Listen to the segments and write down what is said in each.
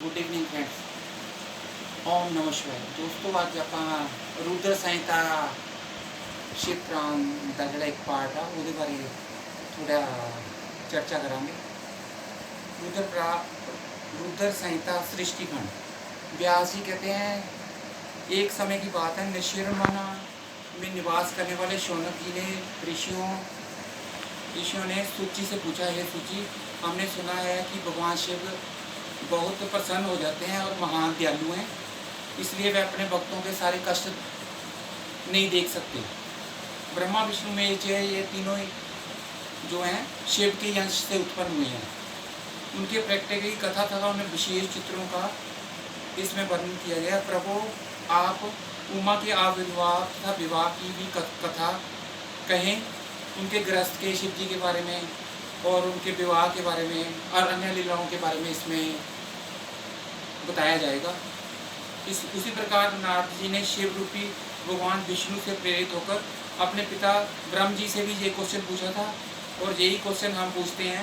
Good evening friends. ओम नमः शिवाय। दोस्तों आज ਆਪਾਂ रुद्र संहिता शिवपुराण ਦਾ ਜਿਹੜਾ ਇੱਕ ਪਾਰਟ ਆ ਉਹਦੇ ਬਾਰੇ ਥੋੜਾ ਚਰਚਾ ਕਰਾਂਗੇ। रुद्र संहिता सृष्टिखंड। व्यास जी कहते हैं एक समय की बात है, निशिरमना में निवास करने वाले शौनक जी ने ऋषियों ने सूची से पूछा, है सूची, हमने सुना है कि भगवान शिव बहुत प्रसन्न हो जाते हैं और महान दयालु हैं, इसलिए वे अपने भक्तों के सारे कष्ट नहीं देख सकते। ब्रह्मा विष्णु महेश ये तीनों जो हैं शिव के अंश से उत्पन्न हुए हैं। उनके प्रगटे की कथा तथा उन्हें विशेष चित्रों का इसमें वर्णन किया गया। प्रभु आप उमा के आविर्भाव तथा विवाह की भी कथा कहें, उनके गृहस्थ के शिव जी के बारे में और उनके विवाह के बारे में और अन्य लीलाओं के बारे में इसमें बताया जाएगा। उसी प्रकार नारद जी ने शिव रूपी भगवान विष्णु से प्रेरित होकर अपने पिता ब्रह्म जी से भी ये क्वेश्चन पूछा था, और यही क्वेश्चन हम पूछते हैं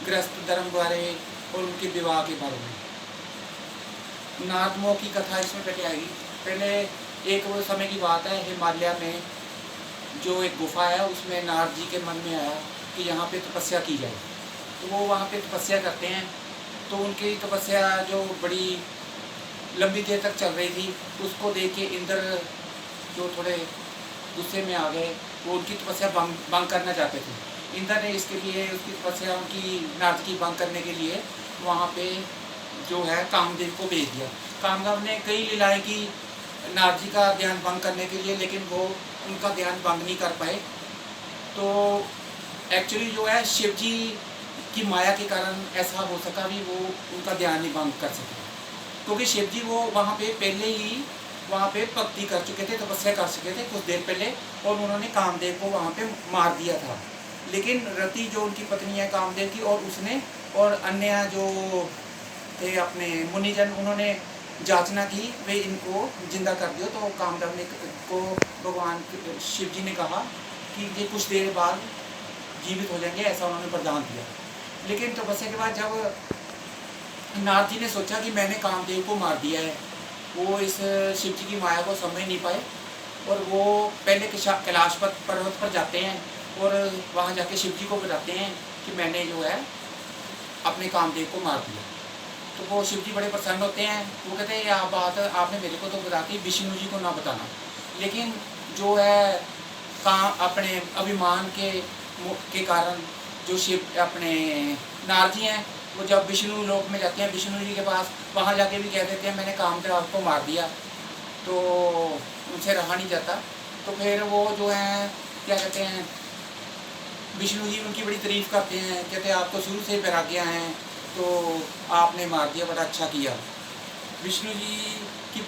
गृहस्थ धर्म बारे और उनके विवाह के बारे में। नारदमों की कथा इसमें पहले आएगी। पहले एक वो समय की बात है, हिमालय में जो एक गुफा है उसमें नारद जी के मन में आया कि यहाँ पे तपस्या की जाए। तो वो वहाँ पे तपस्या करते हैं। तो उनकी तपस्या जो बड़ी लंबी देर तक चल रही थी, उसको देख के इंद्र जो थोड़े गुस्से में आ गए, वो उनकी तपस्या भंग करना चाहते थे। इंद्र ने इसके लिए उसकी तपस्या उनकी नारद की भंग करने के लिए वहाँ पे जो है कामदेव को भेज दिया। कामदेव ने कई लीलाएँ की नारद जी का ध्यान भंग करने के लिए, लेकिन वो उनका ध्यान भंग नहीं कर पाए। तो एक्चुअली जो है शिव जी की माया के कारण ऐसा हो सका भी वो उनका ध्यान नहीं भंग कर सके, क्योंकि शिव जी वो वहाँ पे पहले ही वहाँ पे भक्ति कर चुके थे, तपस्या कर चुके थे कुछ देर पहले, और उन्होंने कामदेव को वहाँ पे मार दिया था। लेकिन रति जो उनकी पत्नी है कामदेव की, और उसने और अन्य जो थे अपने मुनिजन, उन्होंने जांचना की वे इनको जिंदा कर दियो। तो कामदेव ने को भगवान शिव जी ने कहा कि ये कुछ देर बाद जीवित हो जाएंगे, ऐसा उन्होंने वरदान दिया। लेकिन तपस्या के बाद जब नारद जी ने सोचा कि मैंने कामदेव को मार दिया है, वो इस शिव जी की माया को समझ नहीं पाए, और वो पहले कैलाश पर्वत पर जाते हैं और वहाँ जाके शिव जी को बताते हैं कि मैंने जो है अपने कामदेव को मार दिया। तो वो शिव जी बड़े प्रसन्न होते हैं। वो कहते हैं यह बात आपने मेरे को तो बताती, विष्णु जी को ना बताना। लेकिन जो है अपने अभिमान के कारण जो शिव अपने नारद जी हैं, वो जब विष्णु लोक में जाते हैं विष्णु जी के पास, वहाँ जाके भी कह देते हैं मैंने कामदेव को मार दिया। तो उनसे रहा नहीं जाता। तो फिर वो जो है क्या कहते हैं, विष्णु जी उनकी बड़ी तारीफ करते हैं, कहते हैं आप तो शुरू से वैराग्य हैं, तो आपने मार दिया, बड़ा अच्छा किया। विष्णु जी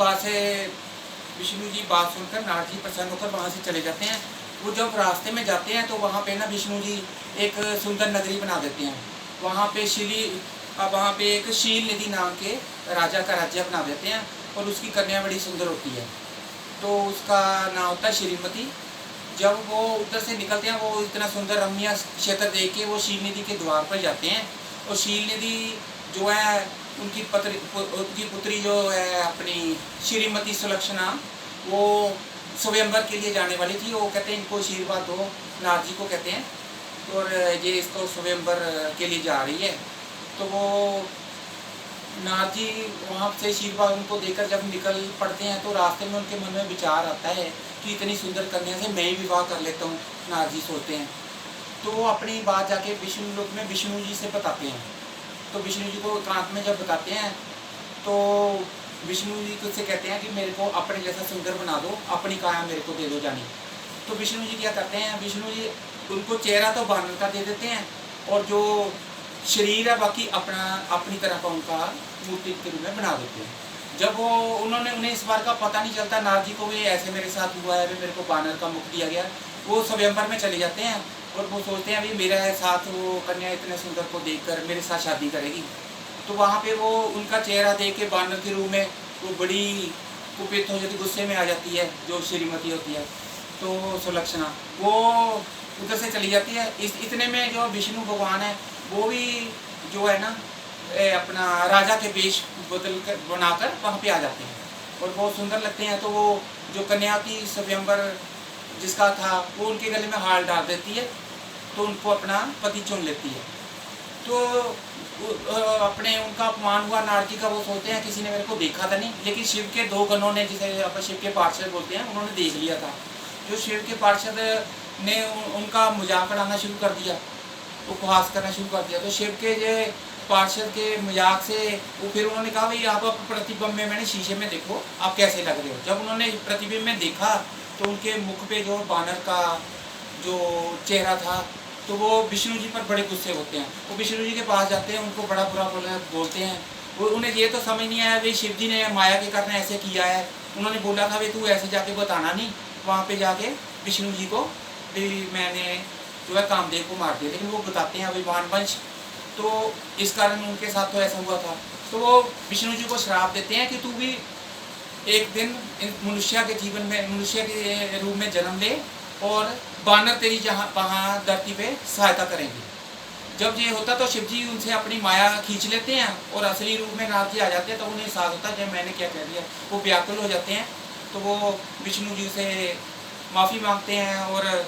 बात सुनकर नारद जी प्रसन्न होकर वहाँ से चले जाते हैं। वो जब रास्ते में जाते हैं तो वहाँ पे ना विष्णु जी एक सुंदर नगरी बना देते हैं। वहाँ पे एक शील निधि नाम के राजा का राज्य बना देते हैं, और उसकी कन्या बड़ी सुंदर होती है, तो उसका नाम होता है श्रीमती। जब वो उधर से निकलते हैं, वो इतना सुंदर रमणीय क्षेत्र देख के वो शील निधि के द्वार पर जाते हैं। और शील निधि जो है उनकी पुत्री जो है अपनी श्रीमती सुलक्षणा, वो स्वयंवर के लिए जाने वाली थी। वो कहते हैं इनको आशीर्वाद दो, नारद जी को कहते हैं, और ये इसको स्वयंवर के लिए जा रही है। तो वो नारद जी वहाँ से आशीर्वाद उनको देकर जब निकल पड़ते हैं, तो रास्ते में उनके मन में विचार आता है कि इतनी सुंदर कन्या से मैं ही विवाह कर लेता हूँ, नारद जी सोचते हैं। तो वो अपनी बात जाके विष्णु लोक में विष्णु जी से बताते हैं। तो विष्णु जी को एकांत में जब बताते हैं, तो विष्णु जी से कहते हैं कि मेरे को अपने जैसा सुंदर बना दो, अपनी काया मेरे को दे दो जानी। तो विष्णु जी क्या करते हैं, विष्णु जी उनको चेहरा तो बानर का दे देते हैं, और जो शरीर है बाकी अपनी तरह का उनका मूर्ति के रूप में बना देते हैं। जब वो उन्हें इस बार का पता नहीं चलता नारद जी को, भी ऐसे मेरे साथ हुआ है, मेरे को बानर का मुख दिया गया। वो स्वयंवर में चले जाते हैं, और वो सोचते हैं अभी मेरे साथ वो कन्या इतने सुंदर को देखकर मेरे साथ शादी करेगी। तो वहाँ पे वो उनका चेहरा देख के बानर के रूप में वो बड़ी कुपित हो जाती, गुस्से में आ जाती है जो श्रीमती होती है। तो सुलक्षणा वो उधर से चली जाती है। इतने में जो विष्णु भगवान है वो भी जो है ना अपना राजा के वेश बदल कर बनाकर वहाँ पे आ जाते हैं और बहुत सुंदर लगते हैं। तो वो जो कन्या की स्वयंवर जिसका था वो उनके गले में हार डाल देती है, तो उनको अपना पति चुन लेती है। तो अपने उनका अपमान हुआ नारजी का, वो सोचते हैं किसी ने मेरे को देखा था नहीं, लेकिन शिव के 2 गणों ने, जिसे अपन शिव के पार्षद बोलते हैं, उन्होंने देख लिया था। जो शिव के पार्षद ने उनका मजाक उड़ाना शुरू कर दिया, उपहास करना शुरू कर दिया। तो शिव के जो पार्षद के मजाक से वो फिर उन्होंने कहा भाई आप प्रतिबिंब में, मैंने शीशे में देखो आप कैसे लग रहे हो। जब उन्होंने प्रतिबिंब में देखा तो उनके मुख पे जो बानर का जो चेहरा था, तो वो विष्णु जी पर बड़े गुस्से होते हैं। वो विष्णु जी के पास जाते हैं, उनको बड़ा बुरा बोलते हैं। वो उन्हें ये तो समझ नहीं आया भाई शिव जी ने माया के कारण ऐसे किया है। उन्होंने बोला था भाई तू ऐसे जाके बताना नहीं, वहाँ पे जाके विष्णु जी को भी मैंने जो है कामदेव को मार दिया। लेकिन वो बताते हैं भाई वानवंश, तो इस कारण उनके साथ तो ऐसा हुआ था। तो वो विष्णु जी को श्राप देते हैं कि तू भी एक दिन मनुष्य के जीवन में, मनुष्य के रूप में जन्म ले और बानर तेरी जहाँ वहाँ धरती पे सहायता करेंगे। जब ये होता तो शिव जी उनसे अपनी माया खींच लेते हैं और असली रूप में नारद जी आ जाते हैं। तो उन्हें एहसास होता है जब मैंने क्या कह दिया, वो व्याकुल हो जाते हैं। तो वो विष्णु जी से माफ़ी मांगते हैं और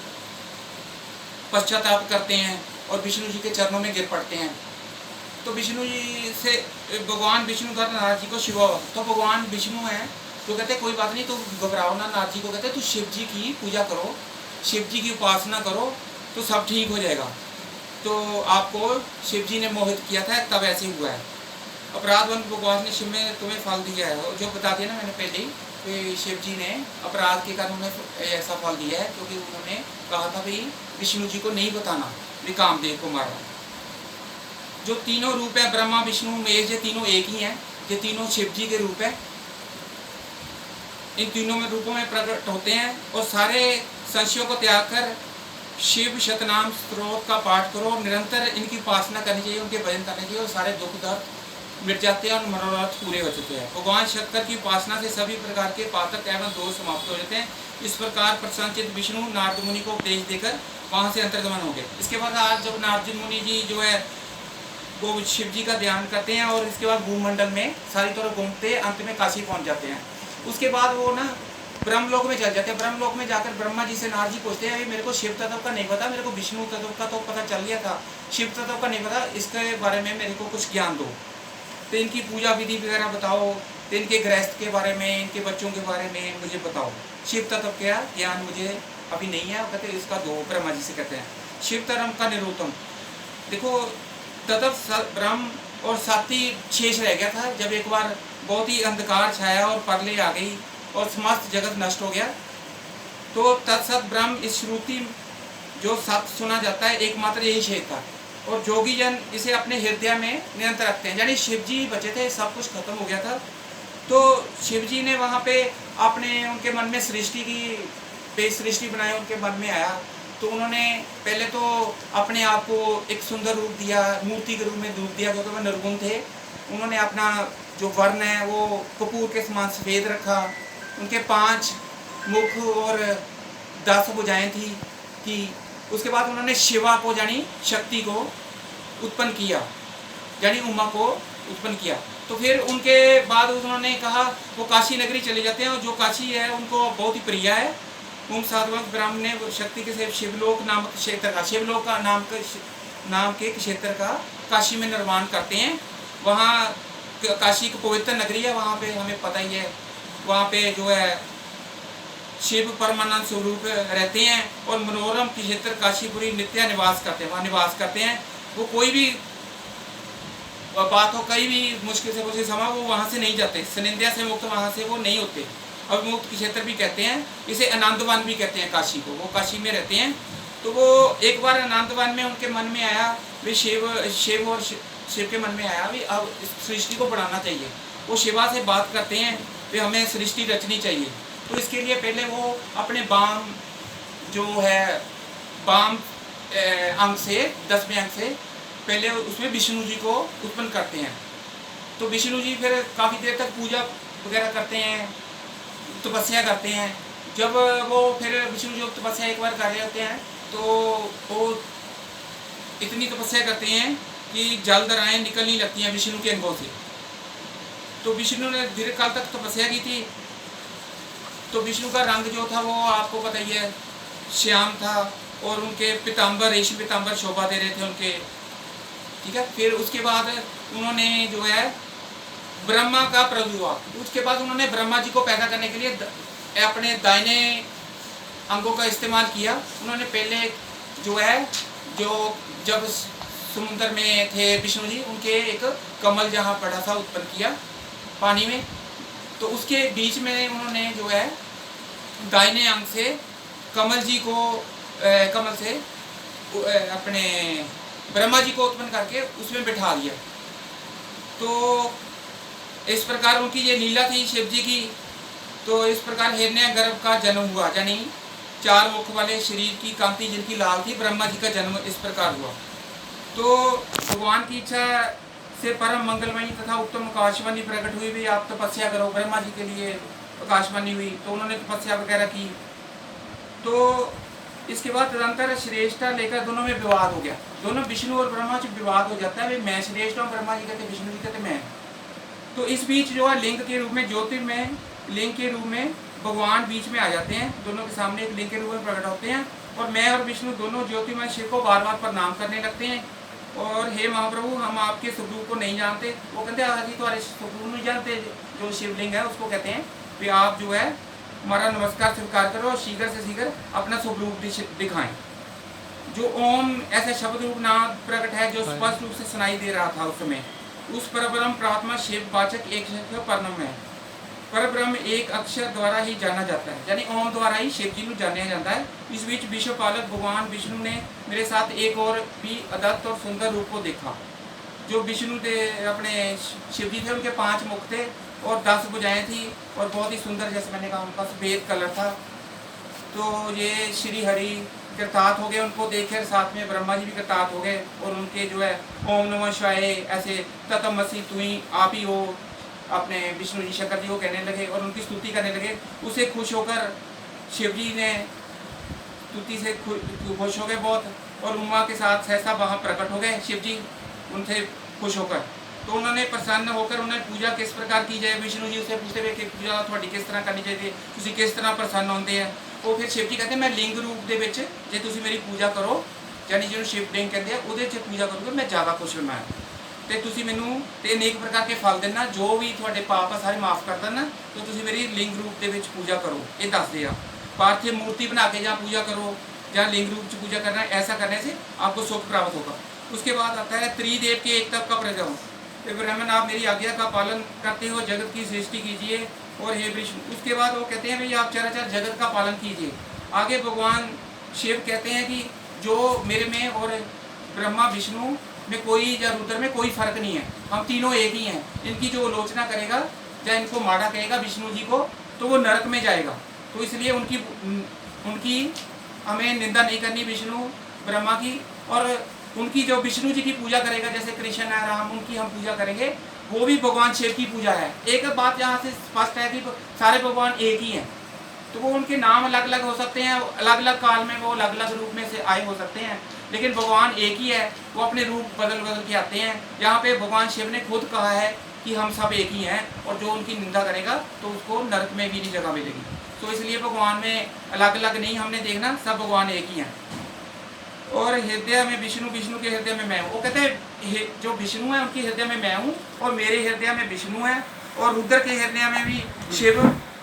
पश्चाताप करते हैं और विष्णु जी के चरणों में गिर पड़ते हैं। तो विष्णु जी से भगवान विष्णु का नारद जी को शिवा, तो भगवान विष्णु हैं तो कहते कोई बात नहीं, तो घबराओ ना। नारद जी को कहते तू शिव जी की पूजा करो, शिव जी की उपासना करो तो सब ठीक हो जाएगा। तो आपको शिव जी ने मोहित किया था तब ऐसे हुआ है। अपराधवन भगवान ने शिव में तुम्हें फल दिया है, और जो बता दिया ना मैंने पहले ही कि शिव जी ने अपराध के कारण उन्हें ऐसा फल दिया है, क्योंकि उन्होंने कहा था भाई विष्णु जी को नहीं बताना भी कामदेव को मारा। जो तीनों रूप है ब्रह्मा विष्णु महेश, ये तीनों एक ही हैं, ये तीनों शिव जी के रूप है। इन तीनों में रूपों में प्रकट होते हैं और सारे संशयों को त्याग कर शिव शतनाम स्त्रोत का पाठ करो, निरंतर इनकी उपासना करनी चाहिए, उनके भजन करने चाहिए और सारे दुख दर्द मिट जाते हैं और मनोरथ पूरे हो चुके हैं। भगवान शंकर की उपासना से सभी प्रकार के पातक एवं दोष समाप्त हो जाते हैं। इस प्रकार प्रसन्नचित्त विष्णु नारद मुनि को उपदेश देकर वहाँ से अंतर्गमन हो गए। इसके बाद आज जब नारद मुनि जी जो है वो शिव जी का ध्यान करते हैं और इसके बाद भूमंडल में सारी तरह घूमते अंत में काशी पहुँच जाते हैं। उसके बाद वो ना ब्रह्मलोक में चल जाते हैं। ब्रह्मलोक में जाकर ब्रह्मा जी से नारद जी पूछते हैं मेरे को शिव तत्व का नहीं पता, मेरे को विष्णु तत्व का तो पता चल गया था, शिव तत्व का नहीं पता, इसके बारे में मेरे को कुछ ज्ञान दो। तो इनकी पूजा विधि वगैरह बताओ, तो इनके गृहस्थ के बारे में, इनके बच्चों के बारे में मुझे बताओ। शिव तत्व का ज्ञान मुझे अभी नहीं है। कहते इसका दो, ब्रह्मा जी से कहते हैं। शिव धर्म का निरूपण देखो, तत्व ब्रह्म और साथी शेष रह गया था। जब एक बार बहुत ही अंधकार छाया और प्रलय आ गई और समस्त जगत नष्ट हो गया, तो तत्सत ब्रह्म इस श्रुति जो सत्य सुना जाता है एकमात्र यही शेष था। और जोगी जन इसे अपने हृदय में निरंतर रखते हैं। यानी शिव जी बचे थे, सब कुछ खत्म हो गया था, तो शिव जी ने वहाँ पे अपने उनके मन में सृष्टि की सृष्टि बनाई, उनके मन में आया। तो उन्होंने पहले तो अपने आप को एक सुंदर रूप दिया, मूर्ति के रूप में रूप दिया, क्योंकि वह निर्गुण थे। उन्होंने अपना जो वर्ण है वो कपूर के समान सफ़ेद रखा। उनके 5 मुख और 10 भुजाएं थी कि उसके बाद उन्होंने शिवा को यानी शक्ति को उत्पन्न किया, यानी उमा को उत्पन्न किया। तो फिर उनके बाद उन्होंने कहा वो काशी नगरी चले जाते हैं, और जो काशी है उनको बहुत ही प्रिय है। उन साधुवंत ब्राह्मण ने शक्ति के से शिवलोक नामक क्षेत्र का, शिवलोक का नाम के क्षेत्र का काशी में निर्माण करते हैं। वहाँ काशी की पवित्र नगरी है, वहाँ पे हमें पता ही है, वहाँ पे जो है शिव परमानंद स्वरूप रहते हैं और मनोरम क्षेत्र काशीपुरी नित्य निवास करते हैं, वहाँ निवास करते हैं। वो कोई भी बात हो, कहीं भी मुश्किल से मुश्किल समय वो वहाँ से नहीं जाते, सनिंदा से मुक्त वहाँ से वो नहीं होते। अविमुक्त क्षेत्र भी कहते हैं, इसे आनंदवन भी कहते हैं काशी को, वो काशी में रहते हैं। तो वो एक बार आनंदवन में उनके मन में आया भी शिव और शिव के मन में आया भी अब इस सृष्टि को बढ़ाना चाहिए। वो शिवा से बात करते हैं कि हमें सृष्टि रचनी चाहिए। तो इसके लिए पहले वो अपने बाम जो है बाम अंग से 10वें अंग से पहले उसमें विष्णु जी को उत्पन्न करते हैं। तो विष्णु जी फिर काफ़ी देर तक पूजा वगैरह करते हैं, तपस्या करते हैं। जब वो फिर विष्णु जी तपस्या एक बार कर रहे होते हैं, तो वो इतनी तपस्या करते हैं कि जलधाराएं निकलने लगती हैं विष्णु के अंगों से। तो विष्णु ने दीर्घ काल तक तपस्या की थी। तो विष्णु का रंग जो था वो आपको पता ही है, श्याम था, और उनके पीताम्बर, रेशम पीताम्बर शोभा दे रहे थे उनके, ठीक है। फिर उसके बाद उन्होंने जो है ब्रह्मा का प्रादुर्भाव, उसके बाद उन्होंने ब्रह्मा जी को पैदा करने के लिए अपने दाहिने अंगों का इस्तेमाल किया। उन्होंने पहले जो है, जो जब समुद्र में थे विष्णु जी, उनके एक कमल जहाँ पड़ा था उत्पन्न किया पानी में, तो उसके बीच में उन्होंने जो है दाहिने अंग से कमल जी को कमल से अपने ब्रह्मा जी को उत्पन्न करके उसमें बिठा दिया। तो इस प्रकार उनकी ये लीला थी शिव जी की। तो इस प्रकार हिरण्यगर्भ का जन्म हुआ, यानी 4 मुख वाले शरीर की कांति जिनकी लाल थी, ब्रह्मा जी का जन्म इस प्रकार हुआ। तो भगवान की इच्छा से परम मंगलमयी तथा उत्तम आकाशवाणी प्रकट हुई भी, आप तपस्या करो। ब्रह्मा जी के लिए आकाशवाणी हुई, तो उन्होंने तपस्या वगैरह की। तो इसके बाद तदंतर श्रेष्ठता लेकर दोनों में विवाद हो गया। दोनों विष्णु और ब्रह्मा से विवाद हो जाता है, मैं श्रेष्ठ हूँ, ब्रह्मा जी कहते, विष्णु जी कहते मैं। तो इस बीच जो है लिंग के रूप में, ज्योतिर्मय लिंग के रूप में भगवान बीच में आ जाते हैं। दोनों के सामने एक लिंग के रूप में प्रकट होते हैं, और मैं और विष्णु दोनों ज्योतिर्मय शिव को बार बार प्रणाम करने लगते हैं। और हे महाप्रभु, हम आपके स्वरूप को नहीं जानते। वो कहते हैं जी तुम्हारे स्वरूप नहीं जानते, जो शिवलिंग है उसको कहते हैं कि आप जो है हमारा नमस्कार स्वीकार करो, शीघ्र से शीघ्र अपना स्वरूप दिखाएं। जो ओम ऐसे शब्द रूप नाम प्रकट है, जो स्पष्ट रूप से सुनाई दे रहा था उस समय, उस परब्रह्म प्रात्मा शिव वाचक एक परब्रह्म है। परब्रह्म एक अक्षर द्वारा ही जाना जाता है, यानी ओम द्वारा ही शिव जी को जाना जाता है। इस बीच विश्वपालक भगवान विष्णु ने मेरे साथ एक और भी अद्भुत और सुंदर रूप को देखा। जो विष्णु थे अपने शिव जी थे, उनके 5 मुख थे और 10 भुजाएं थी, और बहुत ही सुंदर, जैसे मैंने कहा उनका सफेद कलर था। तो ये श्री हरि कृतार्थ हो गए उनको देखकर, साथ में ब्रह्मा जी भी कृतार्थ हो गए, और उनके जो है ओम नमः शिवाय ऐसे ततमसि तुई आप ही हो, अपने विष्णु जी शंकर जी को कहने लगे और उनकी स्तुति करने लगे। उसे खुश होकर शिव जी ने स्तुति से खुश हो गए बहुत, और उमा के साथ सहसा वहाँ प्रकट हो गए शिव जी उनसे खुश होकर। तो उन्होंने प्रसन्न होकर उन्हें पूजा किस प्रकार की जाए, विष्णु जी उसे पूछते हुए कि पूजा थोड़ी किस तरह करनी चाहिए, तुसी किस तरह प्रसन्न होते हैं। तो फिर शिव जी कहते हैं मैं लिंग रूप ਦੇ ਵਿੱਚ ਜੇ ਤੁਸੀਂ ਮੇਰੀ ਪੂਜਾ ਕਰੋ, यानी जो शिव लिंग कहते हैं ਉਹਦੇ 'ਚ पूजा करोगे मैं ज़्यादा खुश होना है, तो ਤੁਸੀਂ ਮੈਨੂੰ ਤੇ अनेक प्रकार के फल देना, जो भी ਤੁਹਾਡੇ पाप है सारे माफ़ कर देना। तो ਤੁਸੀਂ मेरी लिंग रूप ਦੇ ਵਿੱਚ पूजा करो, ये ਦੱਸਦੇ ਆ। पार्थिव मूर्ति बना के जहाँ पूजा करो, जहाँ लिंग रूप से पूजा करना, ऐसा करने से आपको सुख प्राप्त होगा। उसके बाद आता है त्रिदेव के एक तब का प्रजा, ब्राह्मण आप मेरी आज्ञा का पालन करते हो, जगत की सृष्टि कीजिए, और हे विष्णु। उसके बाद वो कहते हैं भाई आप चराचर जगत का पालन कीजिए। आगे भगवान शिव कहते हैं कि जो मेरे में और ब्रह्मा विष्णु में कोई या रुद्र में कोई फर्क नहीं है, हम तीनों एक ही हैं। इनकी जो आलोचना करेगा या इनको माड़ा कहेगा विष्णु जी को, तो वो नरक में जाएगा। तो इसलिए उनकी हमें निंदा नहीं करनी, विष्णु ब्रह्मा की। और उनकी जो विष्णु जी की पूजा करेगा, जैसे कृष्ण है, राम, उनकी हम पूजा करेंगे, वो भी भगवान शिव की पूजा है। एक बात यहाँ से स्पष्ट है कि सारे भगवान एक ही हैं, तो वो उनके नाम अलग अलग हो सकते हैं, अलग अलग काल में वो अलग अलग रूप में से आए हो सकते हैं, लेकिन भगवान एक ही है। वो अपने रूप बदल बदल के आते हैं। यहाँ पे भगवान शिव ने खुद कहा है कि हम सब एक ही हैं, और जो उनकी निंदा करेगा तो उसको नरक में भी नहीं जगह मिलेगी। तो इसलिए भगवान में अलग अलग नहीं हमने देखना, सब भगवान एक ही हैं। और हृदय में विष्णु, विष्णु के हृदय में मैं हूँ। वो कहते हैं जो विष्णु है उनके हृदय में मैं हूँ, और मेरे हृदय में विष्णु है, और रुद्र के हृदय में भी शिव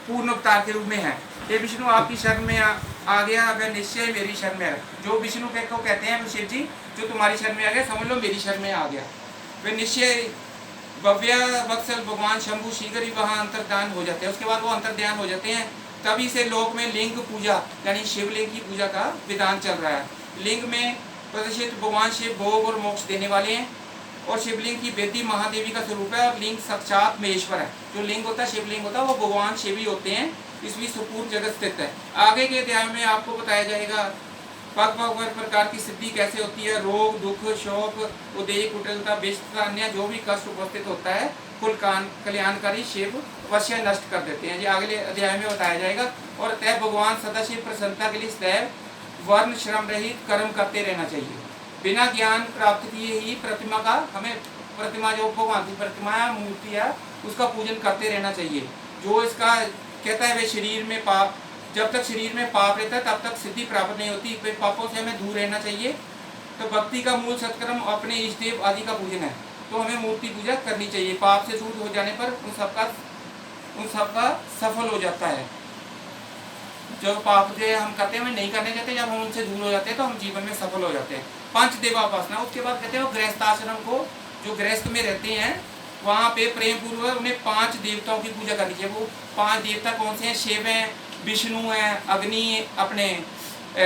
पूर्ण अवतार के रूप में है। ये विष्णु आपकी शरण में आ गया, वह निश्चय मेरी शरण में है। जो विष्णु को कहते हैं शिव जी, जो तुम्हारी शरण में आ गया, समझ लो मेरी शरण में आ गया। वह निश्चय भव्य वत्सल भगवान शंभु शीघ्र ही वहाँ अंतर्धान हो जाते हैं। उसके बाद वो अंतर्ध्यान हो जाते हैं। तभी से लोक में लिंग पूजा यानी शिवलिंग की पूजा का विधान चल रहा है। लिंग में प्रतिष्ठित भगवान शिव भोग और मोक्ष देने वाले हैं, और शिवलिंग की वेदी महादेवी का स्वरूप है, और लिंग साक्षात महेश्वर है। जो लिंग होता है, शिवलिंग होता है, वो भगवान शिव ही होते हैं। इसमें संपूर्ण जगत स्थित है। आगे के अध्याय में आपको बताया जाएगा पग प्रकार की सिद्धि कैसे होती है, रोग, दुख, शोक, उदय, कुटिलता, विषता, अन्य जो भी कष्ट उपस्थित होता है, कुल कल्याणकारी शिव अवश्य नष्ट कर देते हैं। ये अगले अध्याय में बताया जाएगा। और अतः भगवान सदाशिव प्रसन्नता के लिए सदैव वर्ण श्रम रहित कर्म करते रहना चाहिए। बिना ज्ञान प्राप्त किए ही प्रतिमा का हमें, प्रतिमा जो भगवान की प्रतिमा है, मूर्ति है, उसका पूजन करते रहना चाहिए। जो इसका कहता है वे शरीर में पाप, जब तक शरीर में पाप रहता है तब तक सिद्धि प्राप्त नहीं होती। फिर पापों से हमें दूर रहना चाहिए। तो भक्ति का मूल सत्कर्म अपने इष्ट देव आदि का पूजन है, तो हमें मूर्ति पूजा करनी चाहिए। पाप से दूर हो जाने पर उन सबका सफल हो जाता है। जो पाप जो हम करते हैं हमें नहीं करने चाहते, जब हम उनसे दूर हो जाते हैं तो हम जीवन में सफल हो जाते हैं। पंच देवापासना, उसके बाद कहते हैं वो गृहस्थ आश्रम को, जो गृहस्थ में रहते हैं वहाँ पे प्रेम पूर्वक उन्हें 5 देवताओं की पूजा करनी चाहिए। वो 5 देवता कौन से हैं? शिव हैं, विष्णु हैं, अग्नि, अपने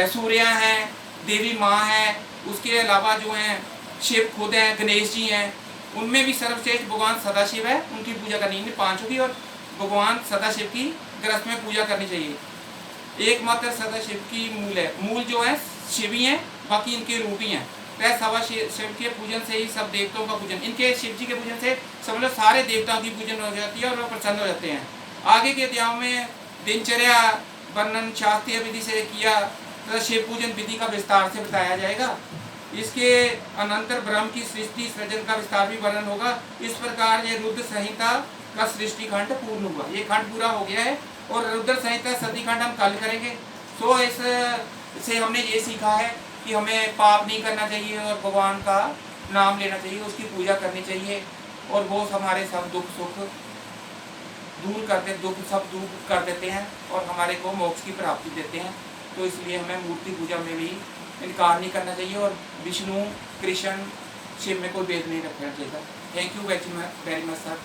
सूर्य हैं, देवी माँ है, उसके अलावा जो हैं शिव खुद हैं, गणेश जी हैं। उनमें भी सर्वश्रेष्ठ भगवान सदाशिव है, उनकी पूजा करनी है पांचों की। और भगवान सदाशिव की गृहस्थ में पूजा करनी चाहिए। एकमात्र सदाशिव की मूल है, मूल जो है शिव ही है, बाकी इनके रूप ही हैं। सवा शिव के पूजन से ही सब देवताओं का पूजन, इनके शिव जी के पूजन से समझ लो सारे देवताओं की पूजन हो जाती है और वो प्रसन्न हो जाते हैं। आगे के अध्यायों में दिनचर्या वर्णन शास्त्रीय विधि से किया तथा शिव पूजन विधि का विस्तार से बताया जाएगा। इसके अनंतर ब्रह्म की सृष्टि सृजन का विस्तार भी वर्णन होगा। इस प्रकार ये रुद्र संहिता का सृष्टि खंड पूर्ण हुआ। ये खंड पूरा हो गया है और रुद्र संहिता सती खंड हम कल करेंगे। तो इससे हमने ये सीखा है कि हमें पाप नहीं करना चाहिए और भगवान का नाम लेना चाहिए, उसकी पूजा करनी चाहिए और वो हमारे सब दुख सुख दूर करते, दुख सब दूर कर देते हैं और हमारे को मोक्ष की प्राप्ति देते हैं। तो इसलिए हमें मूर्ति पूजा में भी इनकार नहीं करना चाहिए और विष्णु, कृष्ण, शिव में कोई भेद नहीं रखना चाहिए। Thank you very much sir.